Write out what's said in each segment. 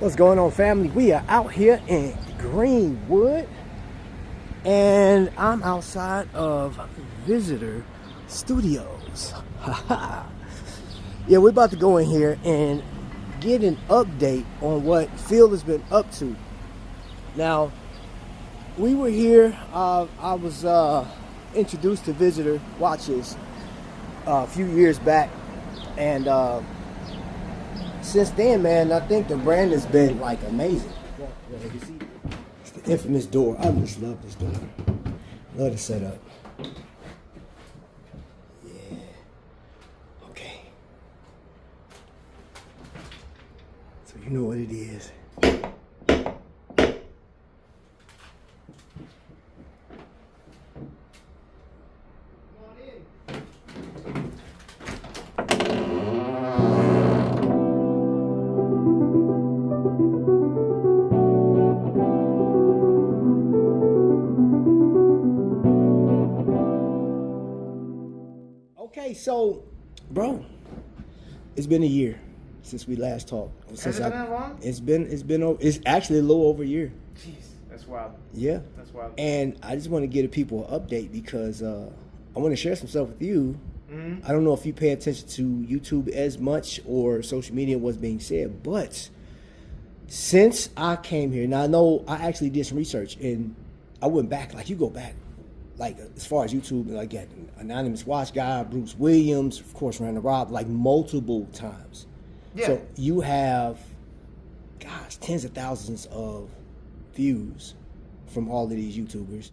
What's going on, family? We are out here in Greenwood, and I'm outside of Visitor Studios. Yeah, we're about to go in here and get an update on what Phil has been up to. Now, we were here, I was introduced to Visitor Watches a few years back, and since then, man, I think the brand has been like amazing. It's the infamous door. I just love this door. Love the setup. Yeah. Okay. So you know what it is. Okay, so, bro, it's been a year since we last talked. Has it been that long? It's actually a little over a year. Jeez, that's wild. Yeah. That's wild. And I just want to give people an update because I want to share some stuff with you. Mm-hmm. I don't know if you pay attention to YouTube as much or social media, what's being said, but since I came here, now I know I actually did some research and I went back, like you go back, like as far as YouTube, like at Anonymous Watch Guy, Bruce Williams, of course, Randall Rob, like multiple times. Yeah. So you have, gosh, tens of thousands of views from all of these YouTubers.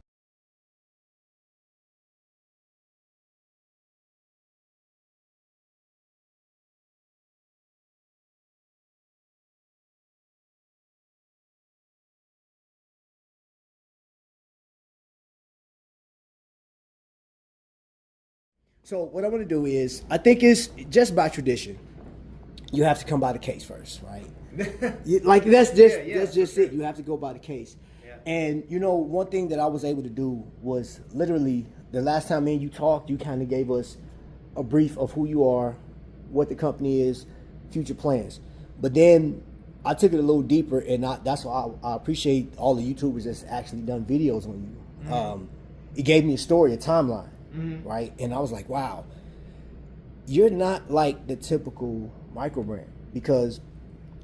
So what I want to do is, I think it's just by tradition, you have to come by the case first, right? Like that's just it. You have to go by the case. Yeah. And you know, one thing that I was able to do was literally the last time me and you talked, you kind of gave us a brief of who you are, what the company is, future plans. But then I took it a little deeper, and that's why I appreciate all the YouTubers that's actually done videos on you. Mm-hmm. It gave me a story, a timeline. Mm-hmm. Right? And I was like, wow, you're not like the typical microbrand, because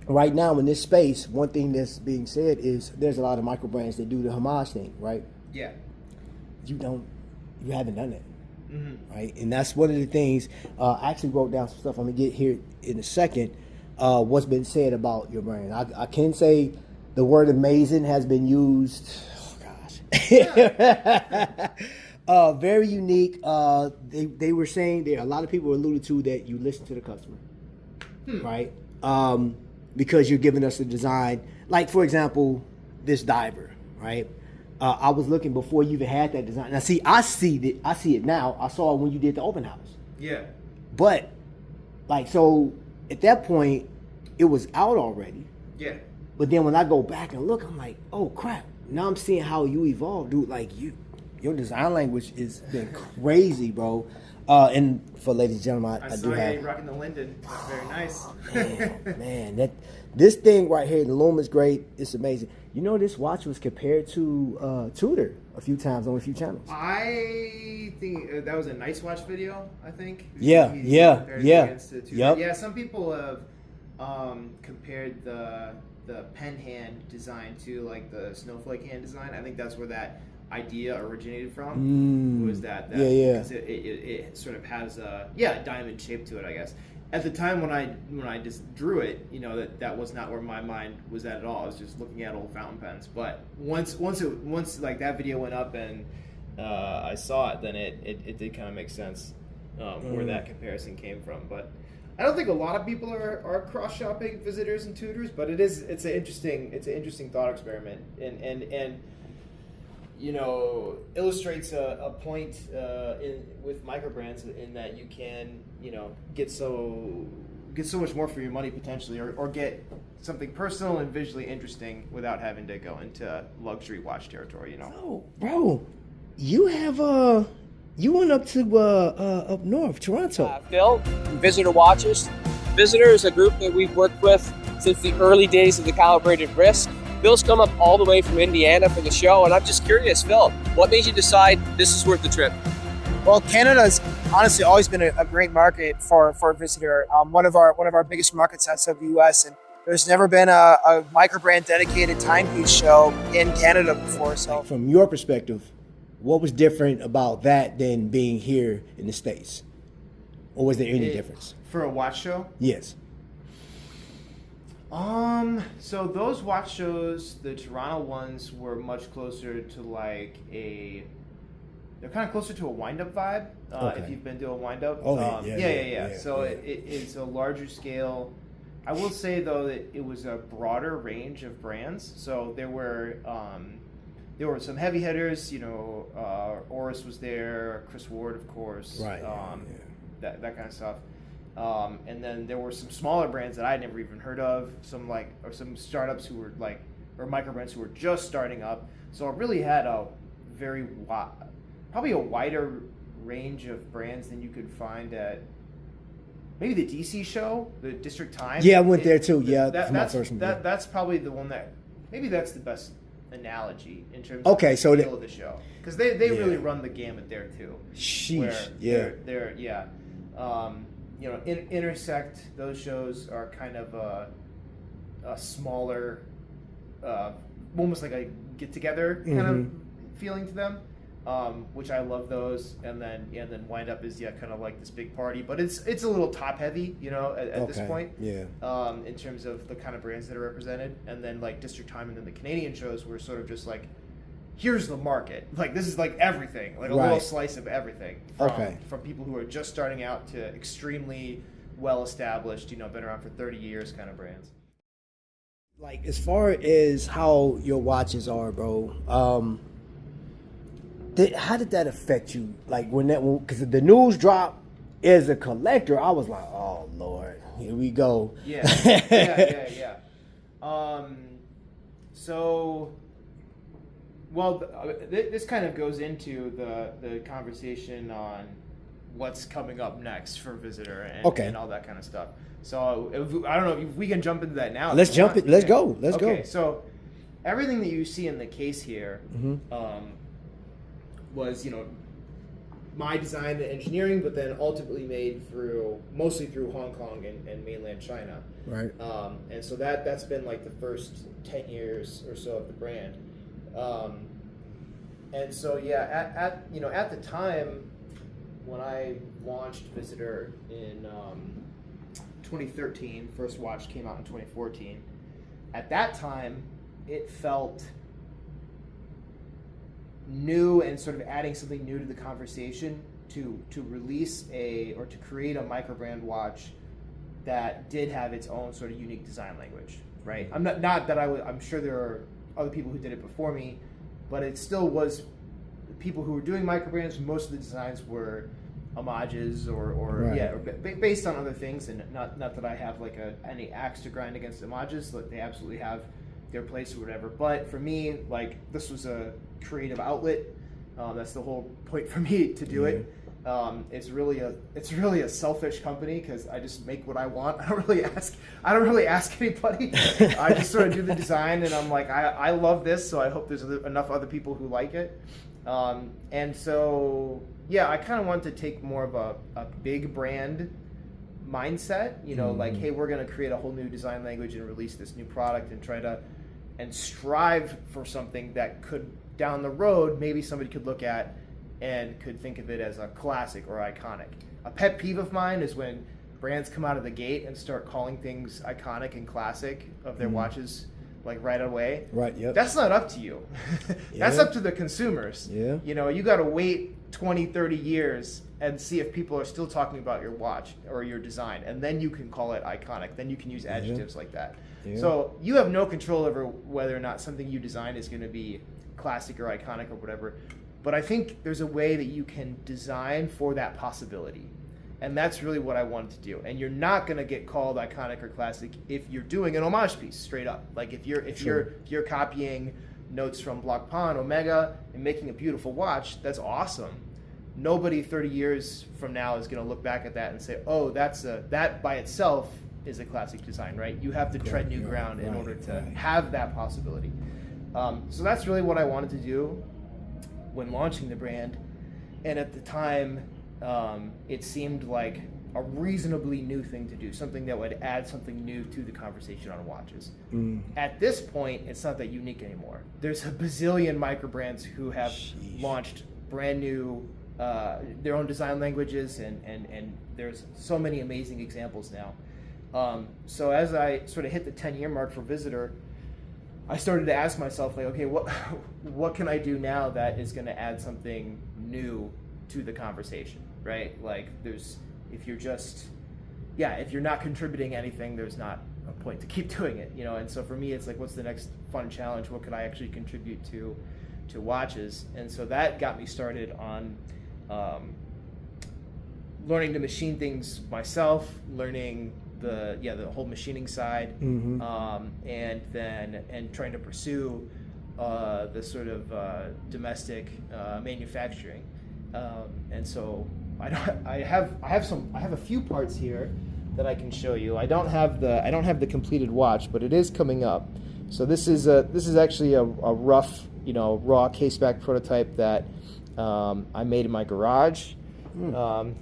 right now in this space, one thing that's being said is there's a lot of microbrands that do the homage thing, right? Yeah. You haven't done that. Mm-hmm. Right? And that's one of the things, I actually wrote down some stuff I'm going to get here in a second, what's been said about your brand. I can say the word amazing has been used, oh gosh. Yeah. Very unique. They were saying there, a lot of people alluded to that you listen to the customer, right? Because you're giving us a design. Like, for example, this diver, right? I was looking before you even had that design. Now, I see it now. I saw it when you did the open house. Yeah. But, like, so at that point, it was out already. Yeah. But then when I go back and look, I'm like, oh crap! Now I'm seeing how you evolved, dude. Like your design language has been crazy, bro. And for ladies and gentlemen, I do have. You rocking the Linden. That's very nice. Man, this thing right here, the Lume is great. It's amazing. You know, this watch was compared to Tudor a few times on a few channels. I think that was a Nice Watch video. I think. Yeah. Yeah. Yep. Yeah. Some people have compared the pen hand design to like the snowflake hand design. I think that's where that idea originated from. Was that yeah. Because it sort of has a diamond shape to it, I guess. At the time when I just drew it, you know, that was not where my mind was at all. I was just looking at old fountain pens. But once like that video went up and I saw it, then it did kind of make sense where that comparison came from. But I don't think a lot of people are cross shopping Visitors and Tudors, but it's an interesting thought experiment and you know, illustrates a point with microbrands in that you can, you know, get so much more for your money potentially, or get something personal and visually interesting without having to go into luxury watch territory, you know. Oh, bro, you have you went up to up north, Toronto. Phil, Visitor Watches. Visitor is a group that we've worked with since the early days of the calibrated wrist. Phil's come up all the way from Indiana for the show, and I'm just curious, Phil, what made you decide this is worth the trip? Well, Canada's honestly always been a great market for a visitor. One of our biggest markets outside the U.S. and there's never been a Microbrand dedicated timepiece show in Canada before. So, from your perspective, what was different about that than being here in the States? Or was there any difference? For a watch show? Yes. So those watch shows, the Toronto ones, were much closer to like they're kind of closer to a wind-up vibe. If you've been to a wind-up. Oh, yeah. So it's a larger scale. I will say though that it was a broader range of brands. So there were some heavy hitters. Oris was there, Chris Ward, of course. Right. That kind of stuff. And then there were some smaller brands that I'd never even heard of. Some startups who were or microbrands who were just starting up. So it really had a very probably a wider range of brands than you could find at maybe the DC show, the District Time. Yeah, I went there too. Yeah, that's probably the one that maybe that's the best analogy in terms of the feel of the show, because they really run the gamut there too. Sheesh. They're Intersect, those shows are kind of a smaller, almost like a get together kind of feeling to them. Which I love those, and then Wind Up is kind of like this big party, but it's a little top heavy, at this point. Yeah. In terms of the kind of brands that are represented, and then like District Time, and then the Canadian shows were sort of just like, here's the market, like this is like everything, like a little slice of everything. From people who are just starting out to extremely well established, been around for 30 years kind of brands. Like as far as how your watches are, bro. How did that affect you? Like because the news dropped as a collector, I was like, oh Lord, here we go. Yeah. This kind of goes into the conversation on what's coming up next for Visitor and all that kind of stuff. So I don't know if we can jump into that now. Let's jump it. Let's go. Let's go. Okay, so everything that you see in the case here. Was my design and engineering, but then ultimately made mostly through Hong Kong and mainland China. Right. And so that's been like the first 10 years or so of the brand. And so at the time when I launched Visitor in 2013, first watch came out in 2014. At that time, it felt new and sort of adding something new to the conversation to release or to create a microbrand watch that did have its own sort of unique design language, right? I'm sure there are other people who did it before me, but it still was people who were doing microbrands. Most of the designs were homages or based on other things, and not that I have like any axe to grind against homages. Like they absolutely have their place or whatever, but for me, like this was a creative outlet. That's the whole point for me to do it. It's really a selfish company because I just make what I want. I don't really ask anybody. I just sort of do the design, and I'm like, I love this, so I hope there's enough other people who like it. And so I kind of wanted to take more of a big brand mindset, like, hey, we're going to create a whole new design language and release this new product and try to strive for something that could, down the road, maybe somebody could look at and could think of it as a classic or iconic. A pet peeve of mine is when brands come out of the gate and start calling things iconic and classic of their watches, like right away. Right, yep. That's not up to you. That's up to the consumers. Yeah. You got to wait 20, 30 years and see if people are still talking about your watch or your design, and then you can call it iconic. Then you can use adjectives like that. Yeah. So you have no control over whether or not something you design is going to be classic or iconic or whatever. But I think there's a way that you can design for that possibility. And that's really what I wanted to do. And you're not going to get called iconic or classic if you're doing an homage piece straight up. Like if you're copying notes from Blancpain, Omega, and making a beautiful watch, that's awesome. Nobody 30 years from now is going to look back at that and say, "Oh, that by itself is a classic design, right? You have to tread new ground in order to have that possibility. So that's really what I wanted to do when launching the brand. And at the time, it seemed like a reasonably new thing to do, something that would add something new to the conversation on watches. At this point, it's not that unique anymore. There's a bazillion microbrands who have launched brand new, their own design languages, and there's so many amazing examples now. So as I sort of hit the 10-year mark for Visitor, I started to ask myself, like, okay, what can I do now that is going to add something new to the conversation, right? Like, if you're not contributing anything, there's not a point to keep doing it, you know? And so for me, it's like, what's the next fun challenge? What could I actually contribute to watches? And so that got me started on learning to machine things myself, learning the whole machining side, and trying to pursue the sort of domestic manufacturing. And so I have a few parts here that I can show you. I don't have the completed watch, but it is coming up. So this is actually a rough, raw case back prototype that I made in my garage.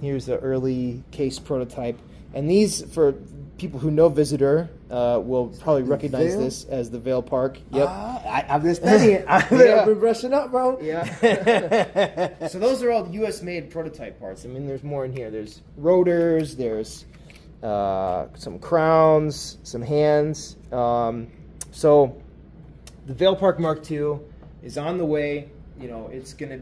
Here's the early case prototype, and these, for people who know Visitor, will probably recognize this as the Vale Park. Yep. I've been studying. I've been brushing up, bro. Yeah. So those are all U.S. made prototype parts. I mean, there's more in here. There's rotors. There's some crowns, some hands. So the Vale Park Mark II is on the way. It's gonna.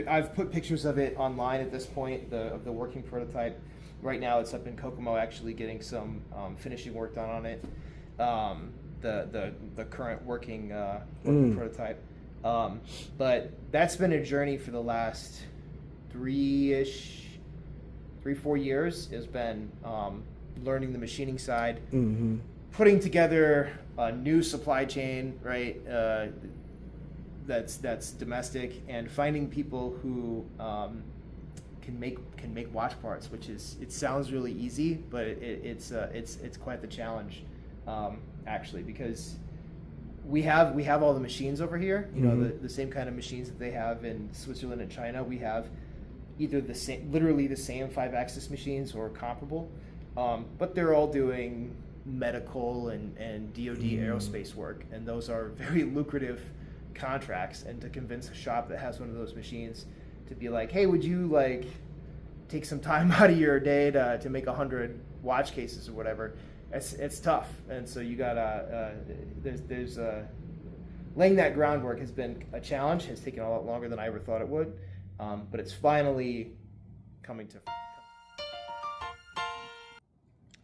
I've put pictures of it online at this point, of the working prototype. Right now, it's up in Kokomo, actually getting some finishing work done on it. The current working prototype. But that's been a journey for the last 3-4 years. Has been learning the machining side, putting together a new supply chain, right? That's domestic, and finding people who can make watch parts, which it sounds really easy, but it's quite the challenge, actually, because we have all the machines over here, the same kind of machines that they have in Switzerland and China. We have either literally the same 5-axis machines or comparable, but they're all doing medical and DoD aerospace work, and those are very lucrative contracts. And to convince a shop that has one of those machines to be like, hey, would you take some time out of your day to make 100 watch cases or whatever, it's tough. And so you gotta there's laying that groundwork has been a challenge. It's taken a lot longer than I ever thought it would, but it's finally coming to.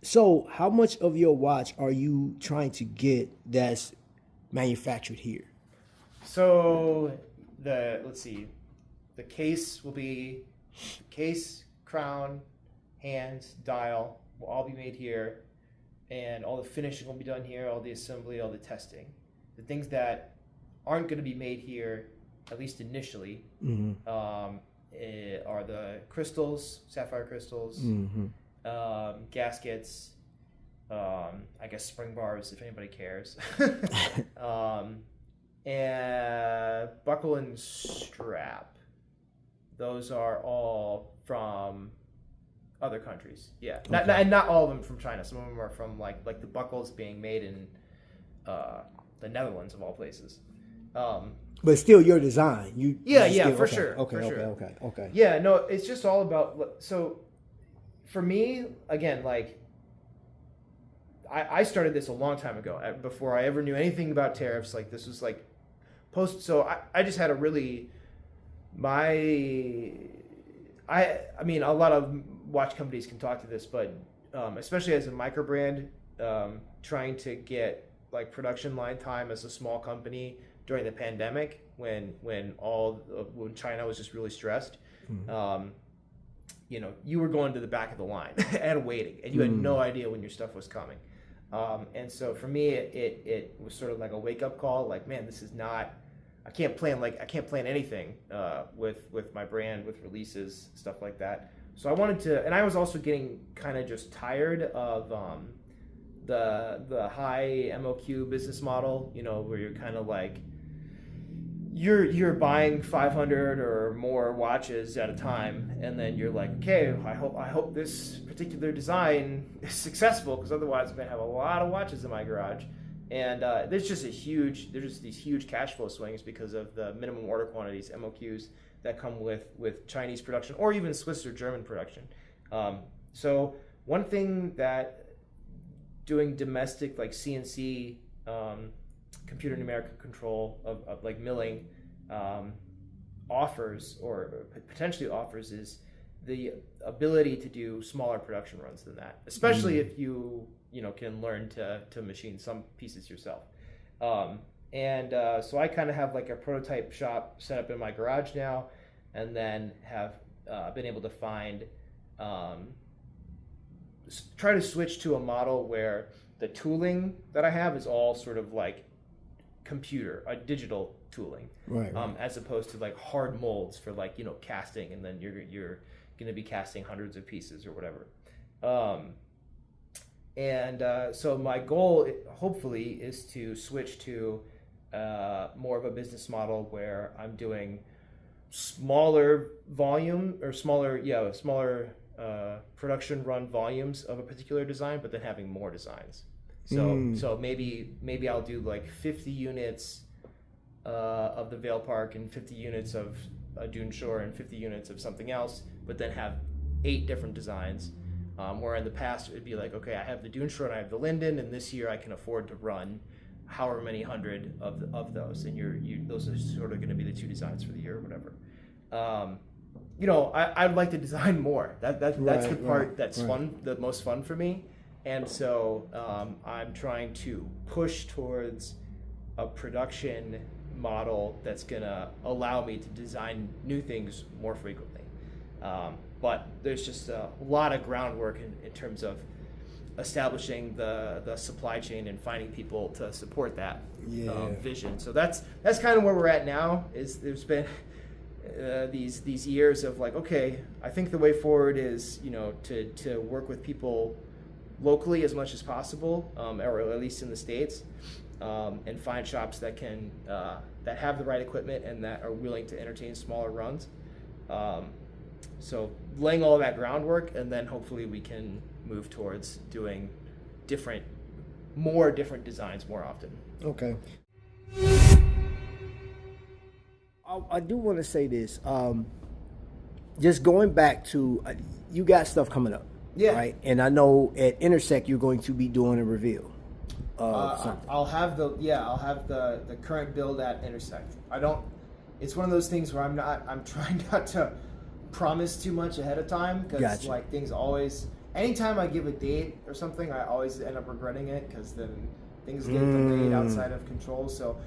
So how much of your watch are you trying to get that's manufactured here? So let's see, the case will be case, crown, hands, dial will all be made here, and all the finishing will be done here, all the assembly, all the testing. The things that aren't going to be made here, at least initially, are the crystals, sapphire crystals, gaskets, I guess spring bars if anybody cares, and buckle and strap. Those are all from other countries. Yeah, okay. Not all of them from China. Some of them are from like the buckles being made in the Netherlands of all places. But still your design. For sure. Okay. Yeah, no, it's just all about. So for me, again, I started this a long time ago, before I ever knew anything about tariffs. Like, this was like post. So I just had a really I mean, a lot of watch companies can talk to this, but especially as a microbrand, trying to get production line time as a small company during the pandemic, when China was just really stressed, you were going to the back of the line and waiting, and you had no idea when your stuff was coming. And so for me, it was sort of like a wake up call. Like, man, this is not. I can't plan anything with my brand, with releases, stuff like that, So I wanted to, and I was also getting kind of just tired of the high MOQ business model, you know, where you're kind of like, you're buying 500 or more watches at a time, and then you're like, okay, I hope this particular design is successful, because otherwise I'm gonna have a lot of watches in my garage. And there's just these huge cash flow swings because of the minimum order quantities, MOQs, that come with Chinese production or even Swiss or German production. So one thing that doing domestic like CNC computer numerical control of like milling offers, or potentially offers, is the ability to do smaller production runs than that, especially if you can learn to machine some pieces yourself. So I kind of have like a prototype shop set up in my garage now, and then have been able to find try to switch to a model where the tooling that I have is all sort of like digital tooling, right. As opposed to like hard molds for like casting, and then you're going to be casting hundreds of pieces or whatever. So my goal, hopefully, is to switch to more of a business model where I'm doing smaller volume or smaller production run volumes of a particular design, but then having more designs. So maybe I'll do like 50 units of the Vale Park and 50 units of Dune Shore and 50 units of something else, but then have 8 different designs. Where in the past it'd be like, okay, I have the Dune Shore and I have the Linden, and this year I can afford to run however many hundred of those, and those are sort of going to be the 2 designs for the year or whatever. I'd like to design more. That's the part that's fun, the most fun for me. And so I'm trying to push towards a production model that's going to allow me to design new things more frequently. But there's just a lot of groundwork in terms of establishing the supply chain and finding people to support that vision. So that's kind of where we're at now. Is there's been these years of like, okay, I think the way forward is to work with people locally as much as possible, or at least in the States, and find shops that can that have the right equipment and that are willing to entertain smaller runs. So laying all of that groundwork, and then hopefully we can move towards doing more different designs more often. Okay. I do want to say this. Just going back to, you got stuff coming up. Yeah. Right. And I know at Intersect you're going to be doing a reveal. I'll have the current build at Intersect. It's one of those things where I'm trying not to promise too much ahead of time, because like things always, anytime I give a date or something, I always end up regretting it, because then things get delayed outside of control. So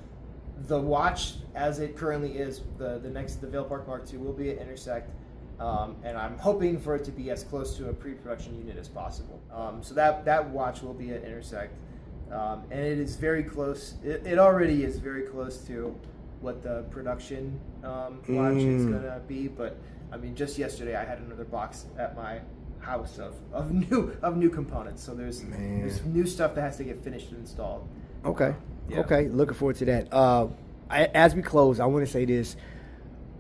the watch as it currently is, the Vale Park Mark II will be at Intersect, and I'm hoping for it to be as close to a pre-production unit as possible. So that watch will be at Intersect, and it is very close. It already is very close to what the production watch is gonna be, but I mean, just yesterday I had another box at my house of new components. So there's new stuff that has to get finished and installed. Okay. Yeah. Okay. Looking forward to that. As we close, I want to say this.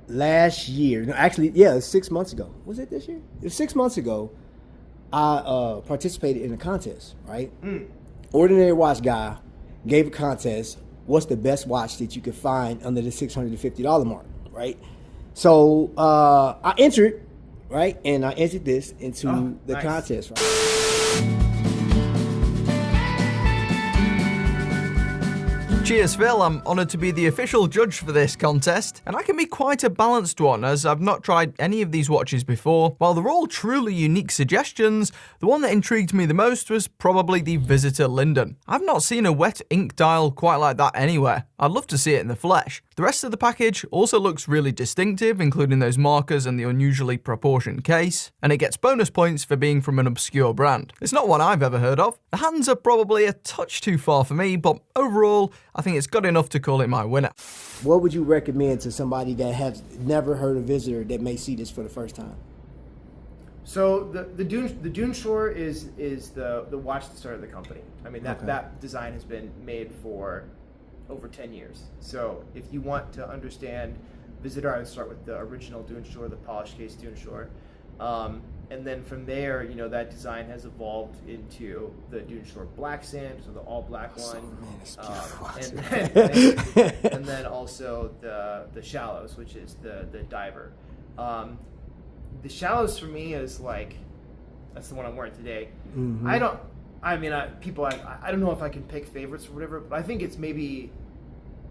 Last year, no, actually, yeah, it was 6 months ago. Was it this year? It was 6 months ago. I participated in a contest. Right. Ordinary Watch Guy gave a contest. What's the best watch that you could find under the $650 mark? Right. So I entered, right, and I entered this into the contest. Right? Cheers, Phil. I'm honoured to be the official judge for this contest, and I can be quite a balanced one, as I've not tried any of these watches before. While they're all truly unique suggestions, the one that intrigued me the most was probably the Visitor Linden. I've not seen a wet ink dial quite like that anywhere. I'd love to see it in the flesh. The rest of the package also looks really distinctive, including those markers and the unusually proportioned case, and it gets bonus points for being from an obscure brand. It's not one I've ever heard of. The hands are probably a touch too far for me, but overall, I think it's good enough to call it my winner. What would you recommend to somebody that has never heard of Visitor that may see this for the first time? So the Dune Shore is the watch that started the company. I mean that design has been made for over 10 years. So if you want to understand Visitor, I would start with the original Dune Shore, the polished case Dune Shore, and then from there, you know, that design has evolved into the Dune Shore Black Sand, so the all black one, and then also the Shallows, which is the diver. The Shallows for me is like, that's the one I'm wearing today. Mm-hmm. I don't know if I can pick favorites or whatever, but I think it's maybe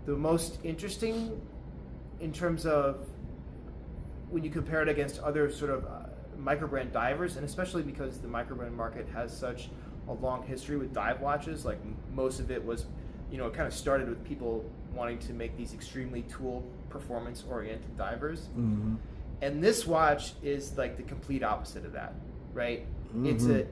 the most interesting in terms of when you compare it against other sort of microbrand divers, and especially because the microbrand market has such a long history with dive watches. Like most of it was, you know, it kind of started with people wanting to make these extremely tool performance oriented divers. Mm-hmm. And this watch is like the complete opposite of that, right? Mm-hmm.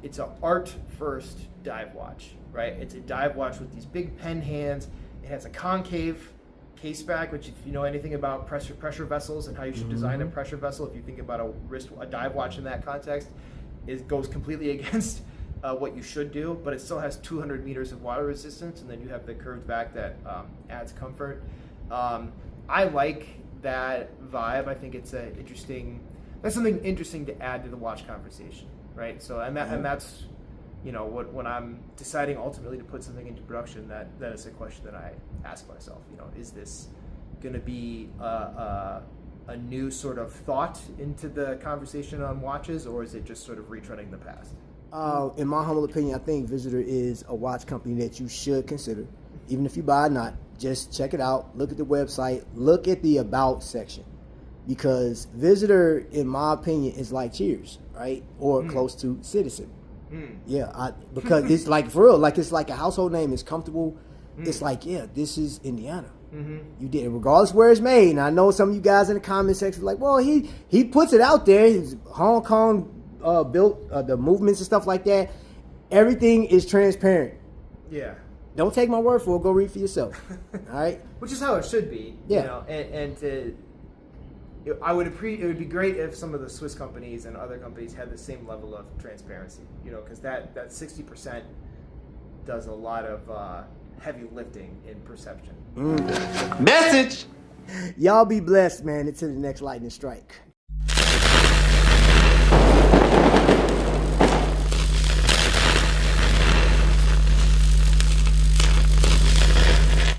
It's a art first dive watch, right? It's a dive watch with these big pen hands. It has a concave case back, which if you know anything about pressure vessels and how you should design a pressure vessel, if you think about a dive watch in that context, it goes completely against what you should do, but it still has 200 meters of water resistance, and then you have the curved back that adds comfort. I like that vibe. I think it's that's something interesting to add to the watch conversation, right? So and that's, you know, when I'm deciding ultimately to put something into production, that is a question that I ask myself. You know, is this going to be a new sort of thought into the conversation on watches, or is it just sort of retreading the past? In my humble opinion, I think Visitor is a watch company that you should consider, even if you buy or not. Just check it out. Look at the website. Look at the About section, because Visitor, in my opinion, is like Cheers, right, or close to Citizen. Yeah, because it's like, for real, like it's like a household name. It's comfortable. It's like, yeah, this is Indiana. You did it, regardless where it's made. And I know some of you guys in the comment section are like, well, he puts it out there. It's Hong Kong built the movements and stuff like that. Everything is transparent. Yeah. Don't take my word for it. Go read for yourself. All right. Which is how it should be. Yeah. You know, it would be great if some of the Swiss companies and other companies had the same level of transparency. You know, because that 60% does a lot of heavy lifting in perception. Message. Y'all be blessed, man. Until the next lightning strike.